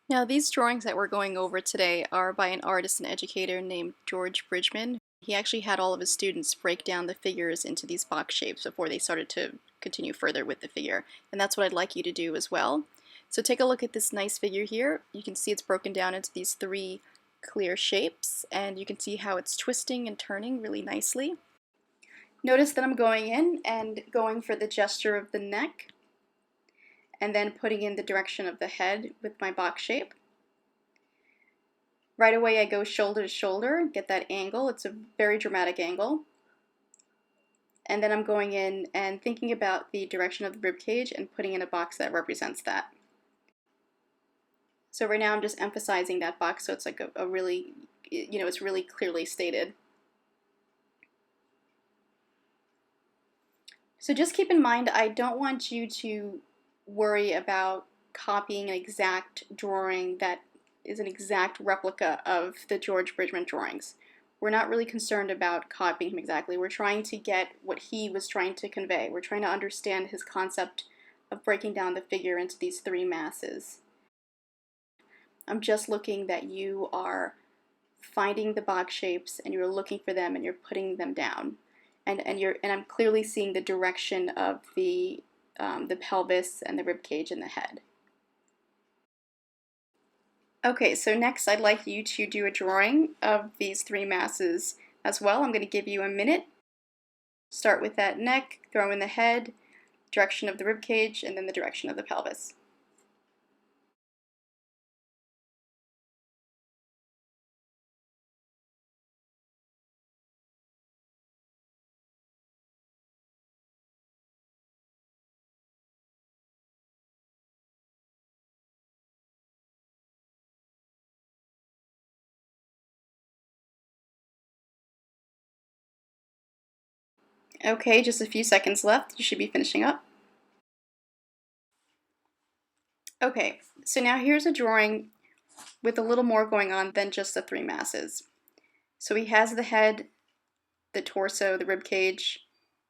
Now, these drawings that we're going over today are by an artist and educator named George Bridgman. He actually had all of his students break down the figures into these box shapes before they started to continue further with the figure. And that's what I'd like you to do as well. So take a look at this nice figure here. You can see it's broken down into these three clear shapes, and you can see how it's twisting and turning really nicely. Notice that I'm going in and going for the gesture of the neck, and then putting in the direction of the head with my box shape. Right away I go shoulder to shoulder, get that angle. It's a very dramatic angle. And then I'm going in and thinking about the direction of the rib cage and putting in a box that represents that. So right now I'm just emphasizing that box so it's like a really, it's really clearly stated. So just keep in mind, I don't want you to worry about copying an exact drawing that is an exact replica of the George Bridgman drawings. We're not really concerned about copying him exactly. We're trying to get what he was trying to convey. We're trying to understand his concept of breaking down the figure into these three masses. I'm just looking that you are finding the box shapes and you're looking for them and you're putting them down. And I'm clearly seeing the direction of the pelvis and the rib cage and the head. Okay, so next I'd like you to do a drawing of these three masses as well. I'm going to give you a minute. Start with that neck, throw in the head, direction of the rib cage, and then the direction of the pelvis. Okay, just a few seconds left. You should be finishing up. Okay, so now here's a drawing with a little more going on than just the three masses. So he has the head, the torso, the rib cage,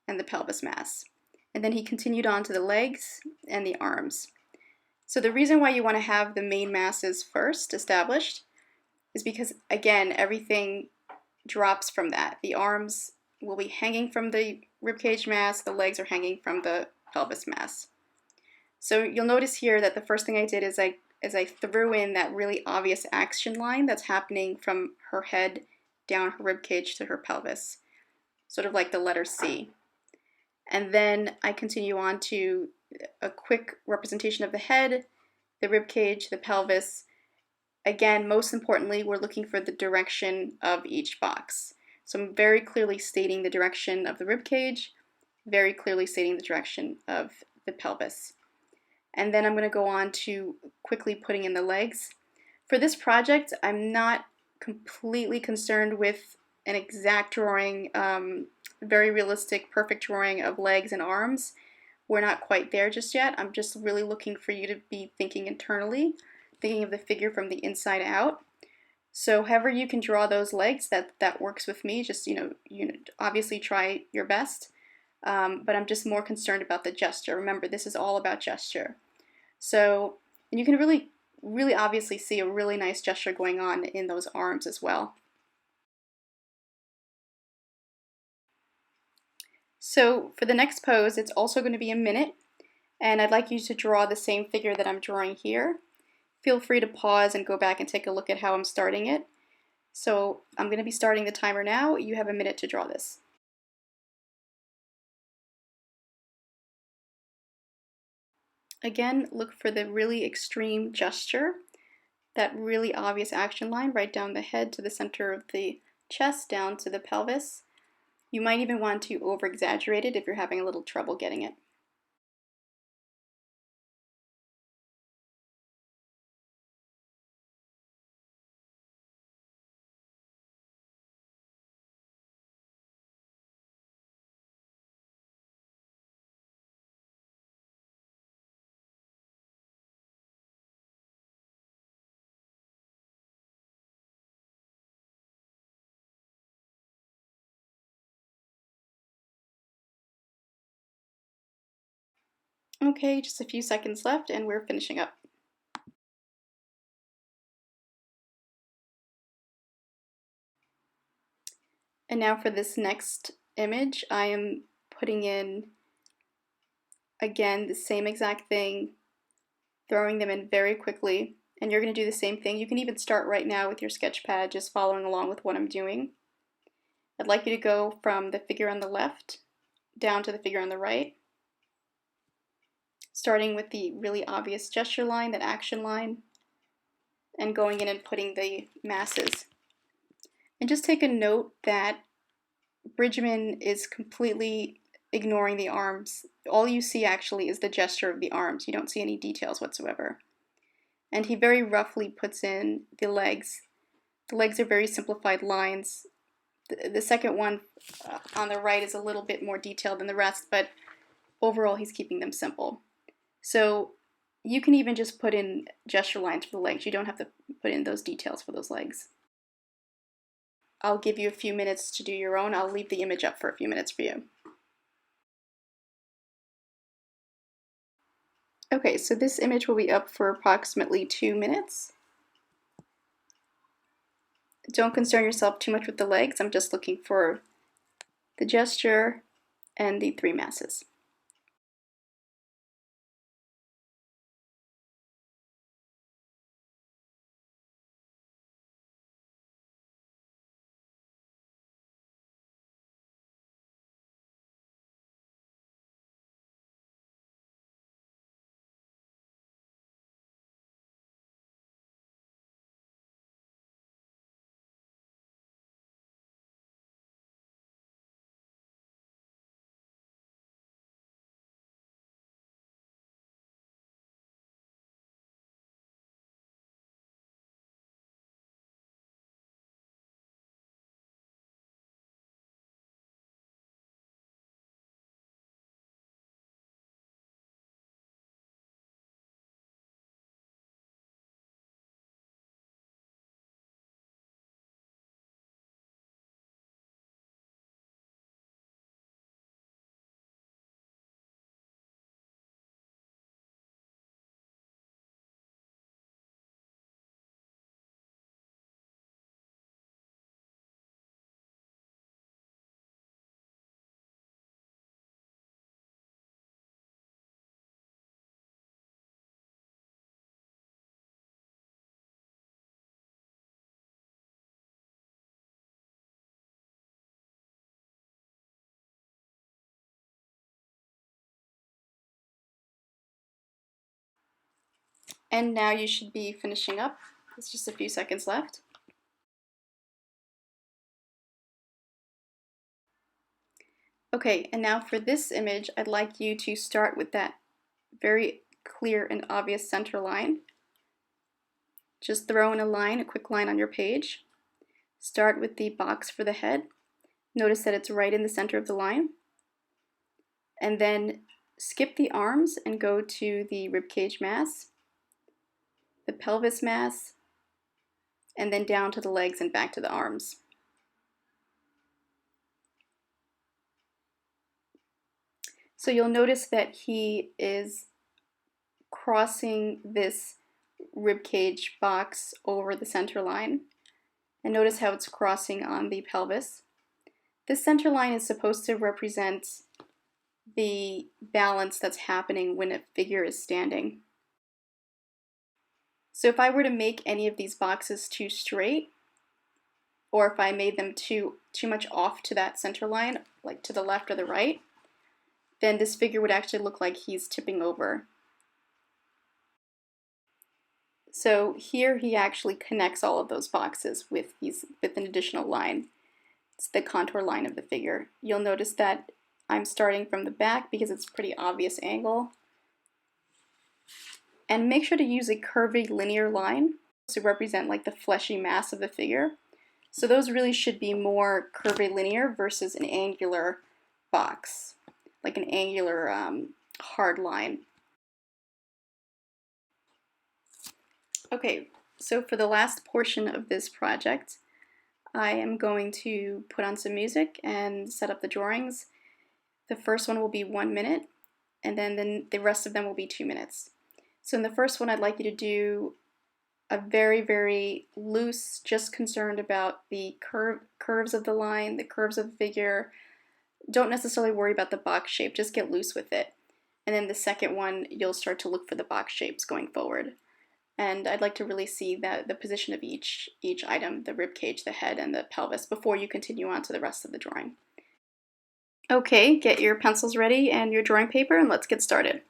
and the pelvis mass. And then he continued on to the legs and the arms. So the reason why you want to have the main masses first established is because, again, everything drops from that. The arms will be hanging from the ribcage mass, the legs are hanging from the pelvis mass. So you'll notice here that the first thing I did is I threw in that really obvious action line that's happening from her head down her ribcage to her pelvis, sort of like the letter C. And then I continue on to a quick representation of the head, the rib cage, the pelvis. Again, most importantly, we're looking for the direction of each box. So I'm very clearly stating the direction of the rib cage, very clearly stating the direction of the pelvis. And then I'm going to go on to quickly putting in the legs. For this project, I'm not completely concerned with an exact drawing, very realistic, perfect drawing of legs and arms. We're not quite there just yet. I'm just really looking for you to be thinking internally, thinking of the figure from the inside out. So however you can draw those legs, that works with me. Just, obviously try your best. But I'm just more concerned about the gesture. Remember, this is all about gesture. So, and you can really, really obviously see a really nice gesture going on in those arms as well. So for the next pose, it's also going to be a minute, and I'd like you to draw the same figure that I'm drawing here. Feel free to pause and go back and take a look at how I'm starting it. So I'm going to be starting the timer now. You have a minute to draw this. Again, look for the really extreme gesture, that really obvious action line right down the head to the center of the chest, down to the pelvis. You might even want to over-exaggerate it if you're having a little trouble getting it. Okay, just a few seconds left and we're finishing up. And now for this next image, I am putting in, again, the same exact thing, throwing them in very quickly. And you're going to do the same thing. You can even start right now with your sketch pad, just following along with what I'm doing. I'd like you to go from the figure on the left down to the figure on the right, starting with the really obvious gesture line, that action line, and going in and putting the masses. And just take a note that Bridgman is completely ignoring the arms. All you see actually is the gesture of the arms. You don't see any details whatsoever. And he very roughly puts in the legs. The legs are very simplified lines. The second one on the right is a little bit more detailed than the rest, but overall he's keeping them simple. So you can even just put in gesture lines for the legs. You don't have to put in those details for those legs. I'll give you a few minutes to do your own. I'll leave the image up for a few minutes for you. Okay, so this image will be up for approximately 2 minutes. Don't concern yourself too much with the legs. I'm just looking for the gesture and the 3 masses. And now you should be finishing up. There's just a few seconds left. Okay, and now for this image, I'd like you to start with that very clear and obvious center line. Just throw in a line, a quick line on your page. Start with the box for the head. Notice that it's right in the center of the line. And then skip the arms and go to the ribcage mass, the pelvis mass, and then down to the legs and back to the arms. So you'll notice that he is crossing this ribcage box over the center line. And notice how it's crossing on the pelvis. This center line is supposed to represent the balance that's happening when a figure is standing. So if I were to make any of these boxes too straight, or if I made them too much off to that center line, like to the left or the right, then this figure would actually look like he's tipping over. So here he actually connects all of those boxes with an additional line. It's the contour line of the figure. You'll notice that I'm starting from the back because it's a pretty obvious angle. And make sure to use a curvy linear line to represent like the fleshy mass of the figure. So those really should be more curvilinear versus an angular box, like an angular hard line. Okay, so for the last portion of this project, I am going to put on some music and set up the drawings. The first one will be 1 minute, and then the rest of them will be 2 minutes. So in the first one, I'd like you to do a very, very loose, just concerned about the curves of the line, the curves of the figure. Don't necessarily worry about the box shape, just get loose with it. And then the second one, you'll start to look for the box shapes going forward. And I'd like to really see the position of each item, the rib cage, the head, and the pelvis, before you continue on to the rest of the drawing. Okay, get your pencils ready and your drawing paper, and let's get started.